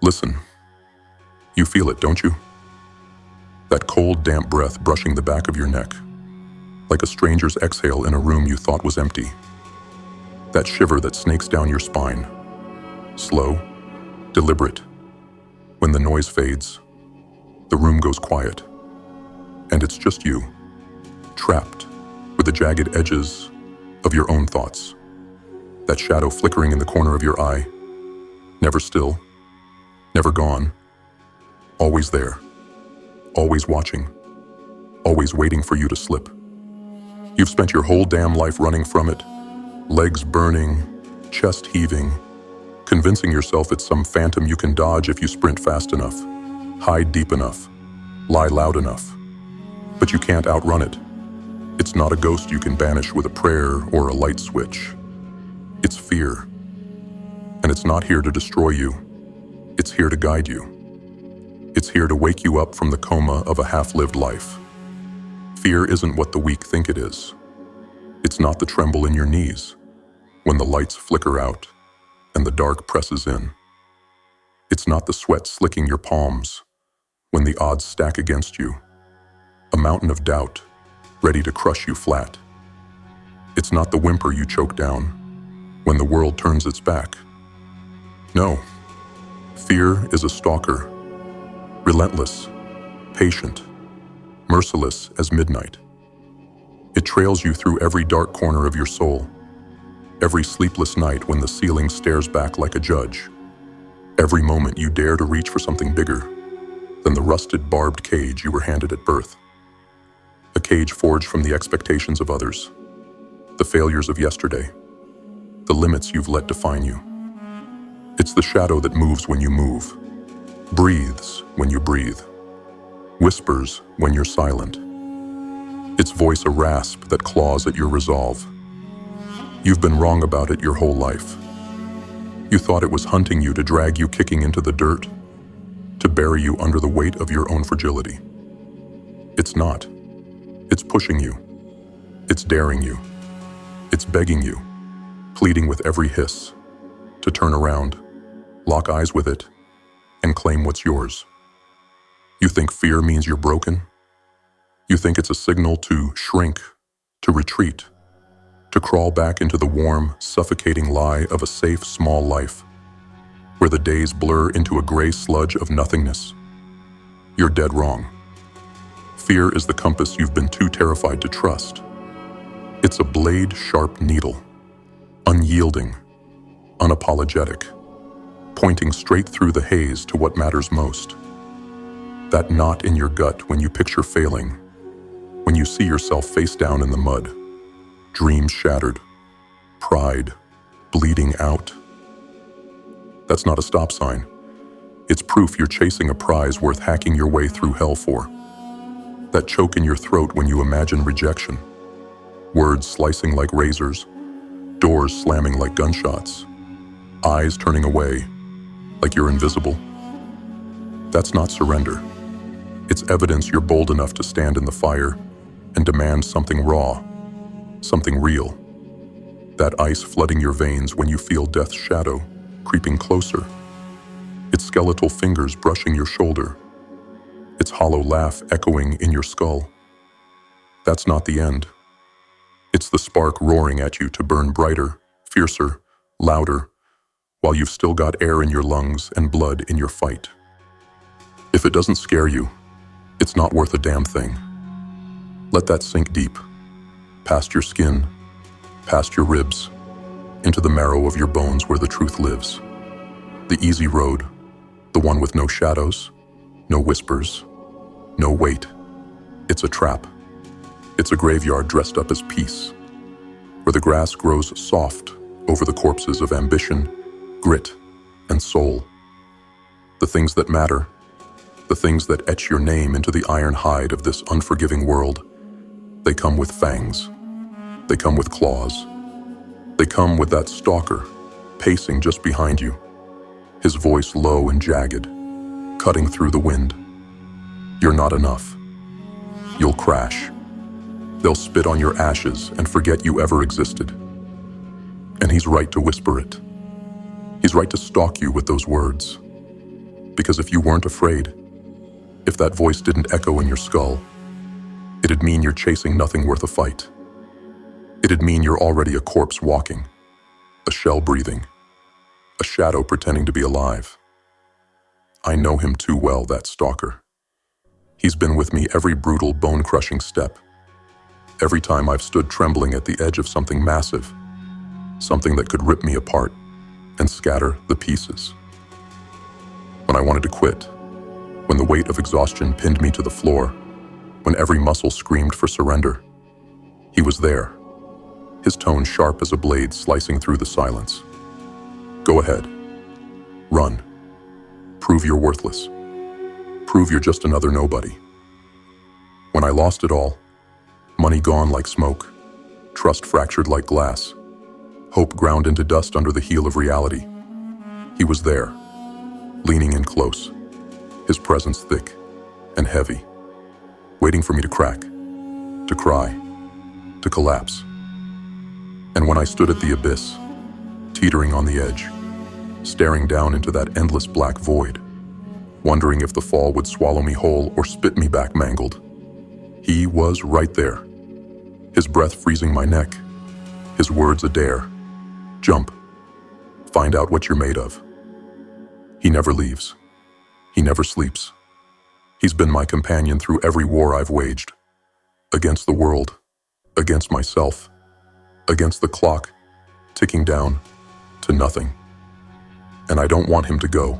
Listen, you feel it, don't you? That cold, damp breath brushing the back of your neck, like a stranger's exhale in a room you thought was empty. That shiver that snakes down your spine, slow, deliberate. When the noise fades, the room goes quiet, and it's just you, trapped with the jagged edges of your own thoughts. That shadow flickering in the corner of your eye, never still, never gone, always there, always watching, always waiting for you to slip. You've spent your whole damn life running from it, legs burning, chest heaving, convincing yourself it's some phantom you can dodge if you sprint fast enough, hide deep enough, lie loud enough. But you can't outrun it. It's not a ghost you can banish with a prayer or a light switch. It's fear. And it's not here to destroy you. It's here to guide you. It's here to wake you up from the coma of a half-lived life. Fear isn't what the weak think it is. It's not the tremble in your knees when the lights flicker out and the dark presses in. It's not the sweat slicking your palms when the odds stack against you, a mountain of doubt ready to crush you flat. It's not the whimper you choke down when the world turns its back. No, fear is a stalker, relentless, patient, merciless as midnight. It trails you through every dark corner of your soul, every sleepless night when the ceiling stares back like a judge, every moment you dare to reach for something bigger than the rusted, barbed cage you were handed at birth. A cage forged from the expectations of others, the failures of yesterday, the limits you've let define you. It's the shadow that moves when you move, breathes when you breathe, whispers when you're silent. Its voice a rasp that claws at your resolve. You've been wrong about it your whole life. You thought it was hunting you to drag you kicking into the dirt, to bury you under the weight of your own fragility. It's not. It's pushing you. It's daring you. It's begging you, pleading with every hiss, to turn around, lock eyes with it, and claim what's yours. You think fear means you're broken? You think it's a signal to shrink, to retreat, to crawl back into the warm, suffocating lie of a safe, small life, where the days blur into a gray sludge of nothingness. You're dead wrong. Fear is the compass you've been too terrified to trust. It's a blade-sharp needle, unyielding, unapologetic, pointing straight through the haze to what matters most. That knot in your gut when you picture failing, when you see yourself face down in the mud, dreams shattered, pride bleeding out. That's not a stop sign. It's proof you're chasing a prize worth hacking your way through hell for. That choke in your throat when you imagine rejection, words slicing like razors, doors slamming like gunshots, eyes turning away like you're invisible. That's not surrender. It's evidence you're bold enough to stand in the fire and demand something raw, something real. That ice flooding your veins when you feel death's shadow creeping closer. Its skeletal fingers brushing your shoulder. Its hollow laugh echoing in your skull. That's not the end. It's the spark roaring at you to burn brighter, fiercer, louder, while you've still got air in your lungs and blood in your fight. If it doesn't scare you, it's not worth a damn thing. Let that sink deep, past your skin, past your ribs, into the marrow of your bones where the truth lives. The easy road, the one with no shadows, no whispers, no weight. It's a trap. It's a graveyard dressed up as peace, where the grass grows soft over the corpses of ambition, grit, and soul. The things that matter, the things that etch your name into the iron hide of this unforgiving world, they come with fangs. They come with claws. They come with that stalker pacing just behind you, his voice low and jagged, cutting through the wind. You're not enough. You'll crash. They'll spit on your ashes and forget you ever existed. And he's right to whisper it. He's right to stalk you with those words. Because if you weren't afraid, if that voice didn't echo in your skull, it'd mean you're chasing nothing worth a fight. It'd mean you're already a corpse walking, a shell breathing, a shadow pretending to be alive. I know him too well, that stalker. He's been with me every brutal, bone-crushing step. Every time I've stood trembling at the edge of something massive, something that could rip me apart and scatter the pieces. When I wanted to quit, when the weight of exhaustion pinned me to the floor, when every muscle screamed for surrender, he was there, his tone sharp as a blade slicing through the silence. Go ahead. Run. Prove you're worthless. Prove you're just another nobody. When I lost it all, money gone like smoke, trust fractured like glass, hope ground into dust under the heel of reality, he was there, leaning in close, his presence thick and heavy, waiting for me to crack, to cry, to collapse. And when I stood at the abyss, teetering on the edge, staring down into that endless black void, wondering if the fall would swallow me whole or spit me back mangled, he was right there, his breath freezing my neck, his words a dare. Jump. Find out what you're made of. He never leaves. He never sleeps. He's been my companion through every war I've waged. Against the world, against myself, against the clock, ticking down to nothing. And I don't want him to go,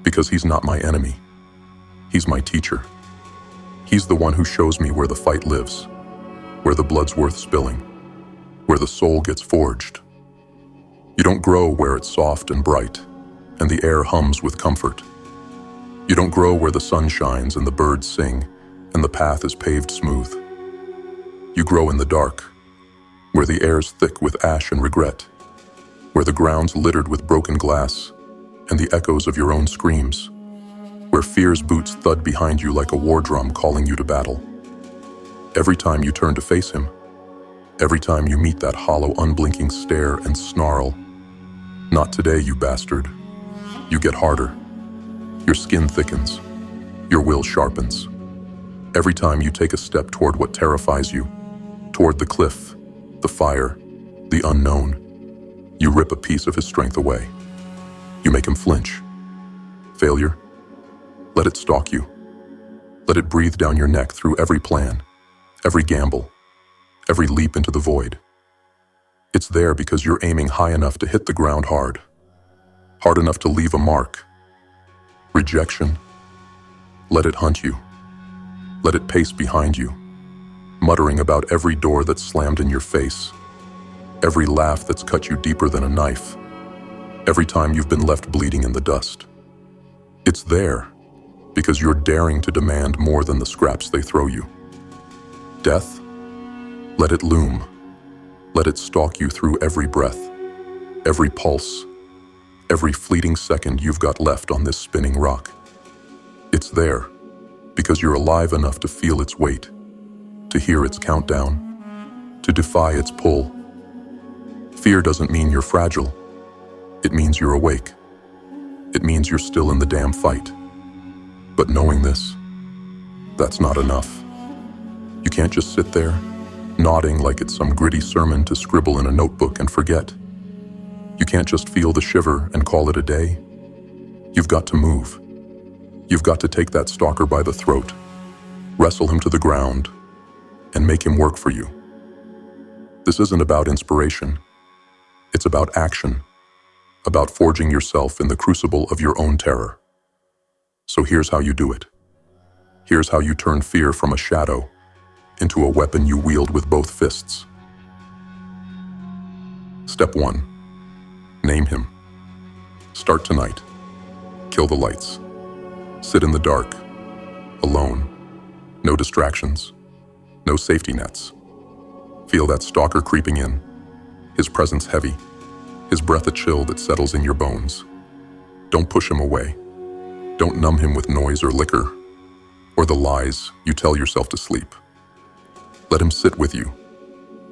because he's not my enemy. He's my teacher. He's the one who shows me where the fight lives, where the blood's worth spilling, where the soul gets forged. You don't grow where it's soft and bright, and the air hums with comfort. You don't grow where the sun shines and the birds sing, and the path is paved smooth. You grow in the dark, where the air's thick with ash and regret, where the ground's littered with broken glass and the echoes of your own screams, where fear's boots thud behind you like a war drum calling you to battle. Every time you turn to face him, every time you meet that hollow, unblinking stare and snarl, "Not today, you bastard," you get harder. Your skin thickens. Your will sharpens. Every time you take a step toward what terrifies you, toward the cliff, the fire, the unknown, you rip a piece of his strength away. You make him flinch. Failure? Let it stalk you. Let it breathe down your neck through every plan, every gamble, every leap into the void. It's there because you're aiming high enough to hit the ground hard enough to leave a mark. Rejection? Let it hunt you. Let it pace behind you, muttering about every door that's slammed in your face, every laugh that's cut you deeper than a knife, every time you've been left bleeding in the dust. It's there because you're daring to demand more than the scraps they throw you. Death? Let it loom. Let it stalk you through every breath, every pulse, every fleeting second you've got left on this spinning rock. It's there because you're alive enough to feel its weight, to hear its countdown, to defy its pull. Fear doesn't mean you're fragile. It means you're awake. It means you're still in the damn fight. But knowing this, that's not enough. You can't just sit there, nodding like it's some gritty sermon to scribble in a notebook and forget. You can't just feel the shiver and call it a day. You've got to move. You've got to take that stalker by the throat, wrestle him to the ground, and make him work for you. This isn't about inspiration. It's about action, about forging yourself in the crucible of your own terror. So here's how you do it. Here's how you turn fear from a shadow into a weapon you wield with both fists. Step 1. Name him. Start tonight. Kill the lights. Sit in the dark, alone. No distractions. No safety nets. Feel that stalker creeping in, his presence heavy, his breath a chill that settles in your bones. Don't push him away. Don't numb him with noise or liquor, or the lies you tell yourself to sleep. Let him sit with you,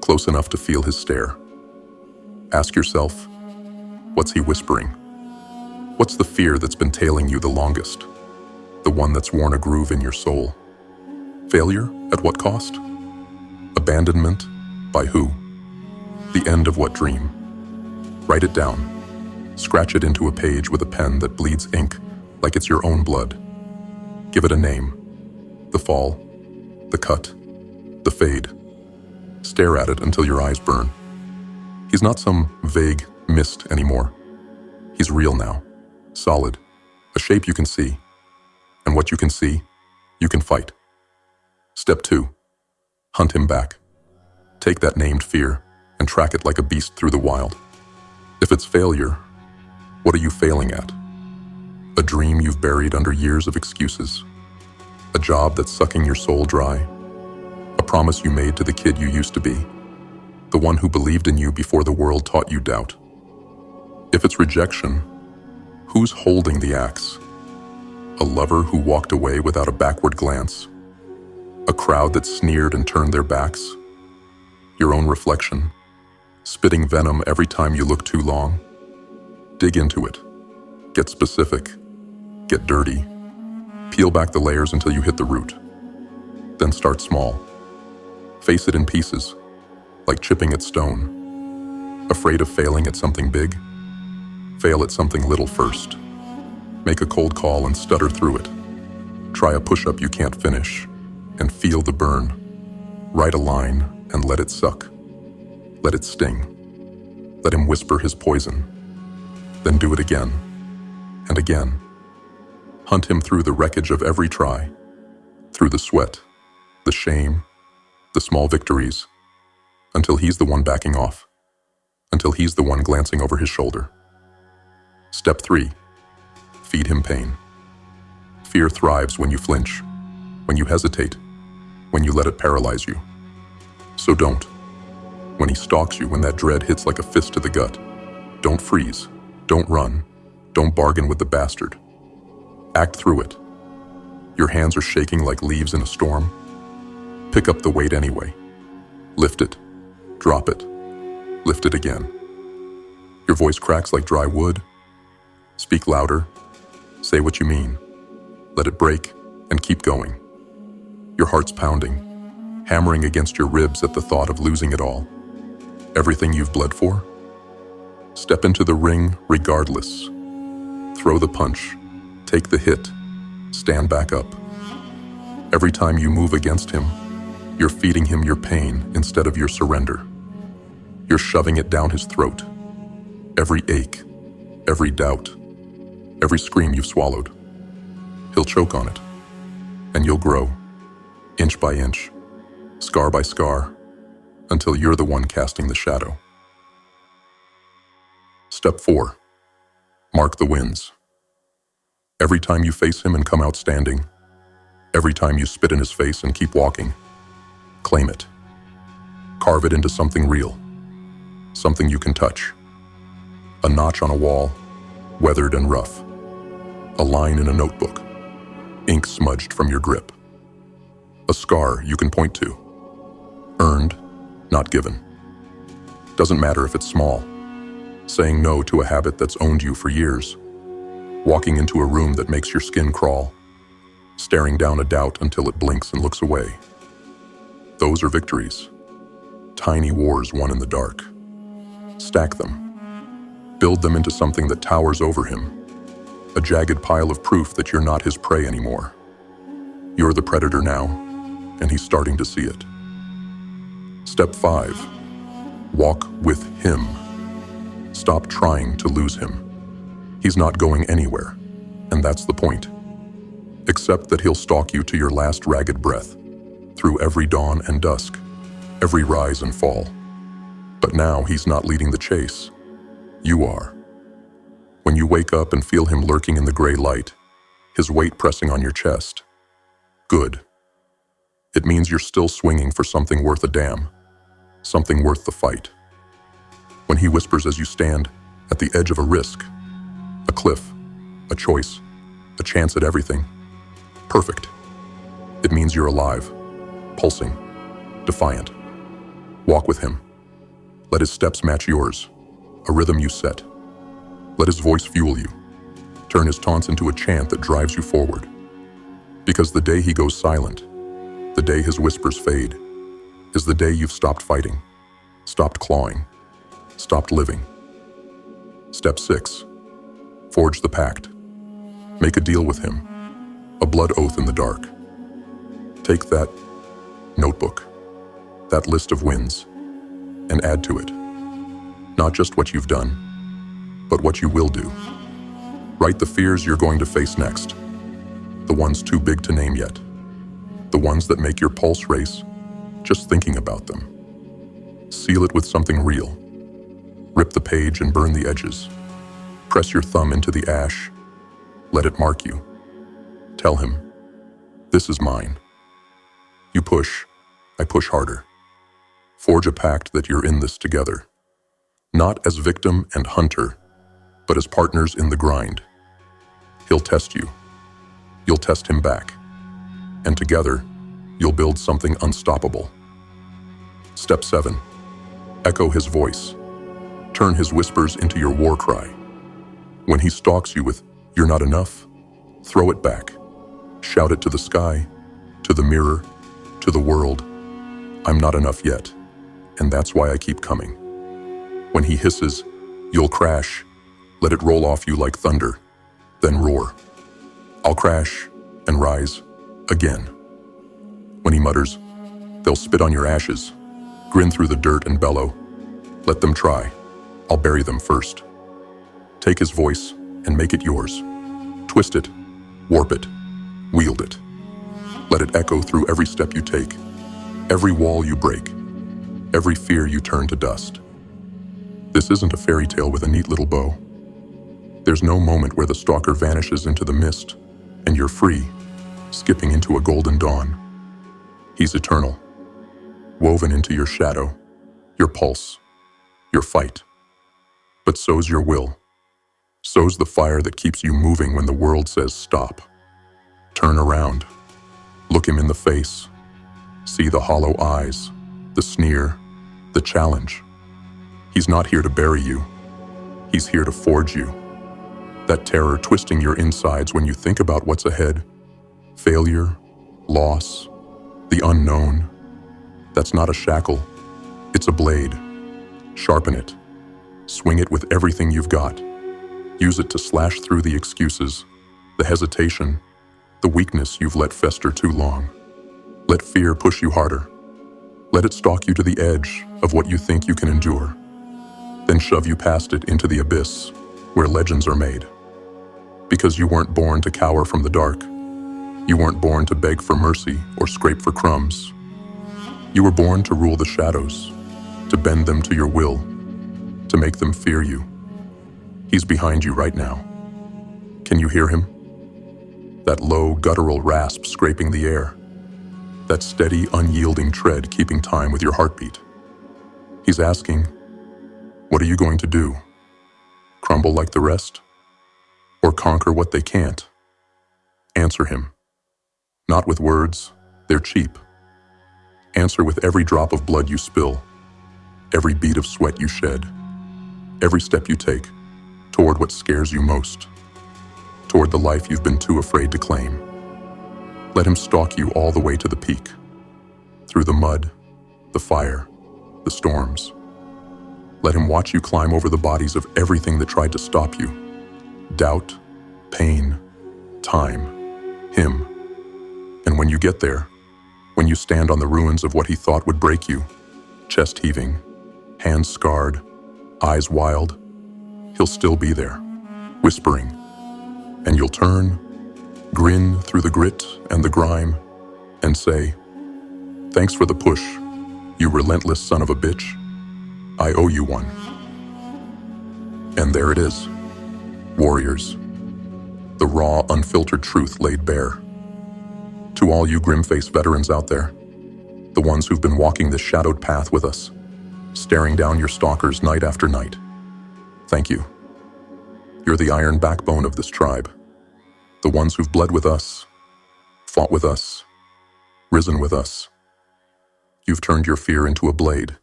close enough to feel his stare. Ask yourself, what's he whispering? What's the fear that's been tailing you the longest? The one that's worn a groove in your soul? Failure at what cost? Abandonment by who? The end of what dream? Write it down. Scratch it into a page with a pen that bleeds ink like it's your own blood. Give it a name. The fall, the cut, the fade. Stare at it until your eyes burn. He's not some vague mist anymore. He's real now, solid, a shape you can see. And what you can see, you can fight. Step 2. Hunt him back. Take that named fear and track it like a beast through the wild. If it's failure, what are you failing at? A dream you've buried under years of excuses. A job that's sucking your soul dry. A promise you made to the kid you used to be. The one who believed in you before the world taught you doubt. If it's rejection, who's holding the axe? A lover who walked away without a backward glance? A crowd that sneered and turned their backs? Your own reflection, spitting venom every time you look too long? Dig into it. Get specific. Get dirty. Peel back the layers until you hit the root. Then start small. Face it in pieces, like chipping at stone. Afraid of failing at something big? Fail at something little first. Make a cold call and stutter through it. Try a push-up you can't finish, and feel the burn. Write a line and let it suck. Let it sting. Let him whisper his poison. Then do it again, and again. Hunt him through the wreckage of every try, through the sweat, the shame, the small victories, until he's the one backing off, until he's the one glancing over his shoulder. Step 3. Feed him pain. Fear thrives when you flinch, when you hesitate, when you let it paralyze you. So don't. When he stalks you, when that dread hits like a fist to the gut, don't freeze. Don't run. Don't bargain with the bastard. Act through it. Your hands are shaking like leaves in a storm. Pick up the weight anyway. Lift it. Drop it. Lift it again. Your voice cracks like dry wood. Speak louder. Say what you mean. Let it break and keep going. Your heart's pounding, hammering against your ribs at the thought of losing it all. Everything you've bled for? Step into the ring regardless. Throw the punch, take the hit, stand back up. Every time you move against him, you're feeding him your pain instead of your surrender. You're shoving it down his throat. Every ache, every doubt, every scream you've swallowed. He'll choke on it, and you'll grow, inch by inch, scar by scar, until you're the one casting the shadow. Step 4. Mark the wins. Every time you face him and come out standing, every time you spit in his face and keep walking, claim it. Carve it into something real, something you can touch. A notch on a wall, weathered and rough. A line in a notebook, ink smudged from your grip. A scar you can point to. Earned, not given. Doesn't matter if it's small. Saying no to a habit that's owned you for years. Walking into a room that makes your skin crawl. Staring down a doubt until it blinks and looks away. Those are victories. Tiny wars won in the dark. Stack them. Build them into something that towers over him. A jagged pile of proof that you're not his prey anymore. You're the predator now, and he's starting to see it. Step 5. Walk with him. Stop trying to lose him. He's not going anywhere, and that's the point. Accept that he'll stalk you to your last ragged breath, through every dawn and dusk, every rise and fall. But now he's not leading the chase. You are. When you wake up and feel him lurking in the gray light, his weight pressing on your chest, good. It means you're still swinging for something worth a damn, something worth the fight. When he whispers as you stand at the edge of a risk, a cliff, a choice, a chance at everything, perfect. It means you're alive, pulsing, defiant. Walk with him. Let his steps match yours, a rhythm you set. Let his voice fuel you, Turn his taunts into a chant that drives you forward. Because the day he goes silent, the day his whispers fade, is the day you've stopped fighting, stopped clawing, stopped living. Step 6. Forge the pact. Make a deal with him, a blood oath in the dark. Take that notebook, that list of wins, and add to it. Not just what you've done, but what you will do. Write the fears you're going to face next, the ones too big to name yet, the ones that make your pulse race just thinking about them. Seal it with something real. Rip the page and burn the edges. Press your thumb into the ash. Let it mark you. Tell him, this is mine. You push, I push harder. Forge a pact that you're in this together. Not as victim and hunter, but as partners in the grind. He'll test you. You'll test him back. And together, you'll build something unstoppable. Step 7. Echo his voice. Turn his whispers into your war cry. When he stalks you with, "You're not enough," throw it back. Shout it to the sky, to the mirror, to the world. I'm not enough yet, and that's why I keep coming. When he hisses, "You'll crash," let it roll off you like thunder, then roar. "I'll crash and rise again." When he mutters, "They'll spit on your ashes," grin through the dirt and bellow, "Let them try. I'll bury them first." Take his voice and make it yours. Twist it, warp it, wield it. Let it echo through every step you take, every wall you break, every fear you turn to dust. This isn't a fairy tale with a neat little bow. There's no moment where the stalker vanishes into the mist and you're free, skipping into a golden dawn. He's eternal, woven into your shadow, your pulse, your fight. But so's your will. So's the fire that keeps you moving when the world says stop. Turn around. Look him in the face. See the hollow eyes, the sneer, the challenge. He's not here to bury you. He's here to forge you. That terror twisting your insides when you think about what's ahead. Failure, loss, the unknown. That's not a shackle. It's a blade. Sharpen it. Swing it with everything you've got. Use it to slash through the excuses, the hesitation, the weakness you've let fester too long. Let fear push you harder. Let it stalk you to the edge of what you think you can endure. Then shove you past it into the abyss where legends are made. Because you weren't born to cower from the dark. You weren't born to beg for mercy or scrape for crumbs. You were born to rule the shadows, to bend them to your will, to make them fear you. He's behind you right now. Can you hear him? That low, guttural rasp scraping the air. That steady, unyielding tread keeping time with your heartbeat. He's asking, what are you going to do? Crumble like the rest? Or conquer what they can't? Answer him. Not with words, they're cheap. Answer with every drop of blood you spill, every bead of sweat you shed, every step you take toward what scares you most, toward the life you've been too afraid to claim. Let him stalk you all the way to the peak, through the mud, the fire, the storms. Let him watch you climb over the bodies of everything that tried to stop you. Doubt, pain, time, him. And when you get there, when you stand on the ruins of what he thought would break you, chest heaving, hands scarred, eyes wild, he'll still be there, whispering. And you'll turn, grin through the grit and the grime, and say, thanks for the push, you relentless son of a bitch. I owe you one. And there it is, warriors. The raw, unfiltered truth laid bare. To all you GrimFace veterans out there, the ones who've been walking this shadowed path with us, staring down your stalkers night after night, thank you. You're the iron backbone of this tribe, the ones who've bled with us, fought with us, risen with us. You've turned your fear into a blade,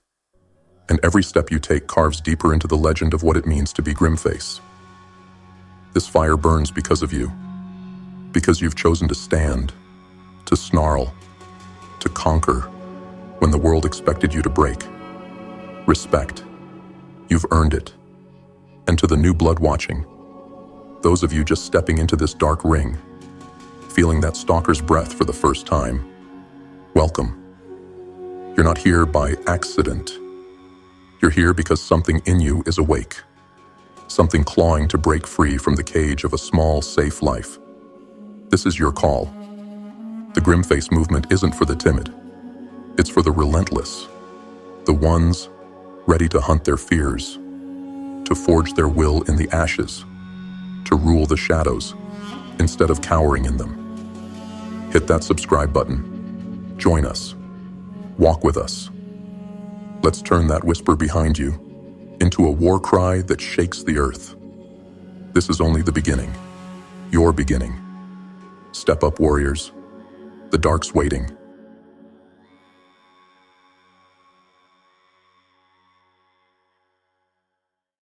and every step you take carves deeper into the legend of what it means to be GrimFace. This fire burns because of you, because you've chosen to stand, to snarl, to conquer when the world expected you to break. Respect. You've earned it. And to the new blood watching, those of you just stepping into this dark ring, feeling that stalker's breath for the first time, welcome. You're not here by accident. You're here because something in you is awake, something clawing to break free from the cage of a small, safe life. This is your call. The GrimFace movement isn't for the timid. It's for the relentless, the ones ready to hunt their fears, to forge their will in the ashes, to rule the shadows instead of cowering in them. Hit that subscribe button. Join us. Walk with us. Let's turn that whisper behind you into a war cry that shakes the earth. This is only the beginning. Your beginning. Step up, warriors. The dark's waiting.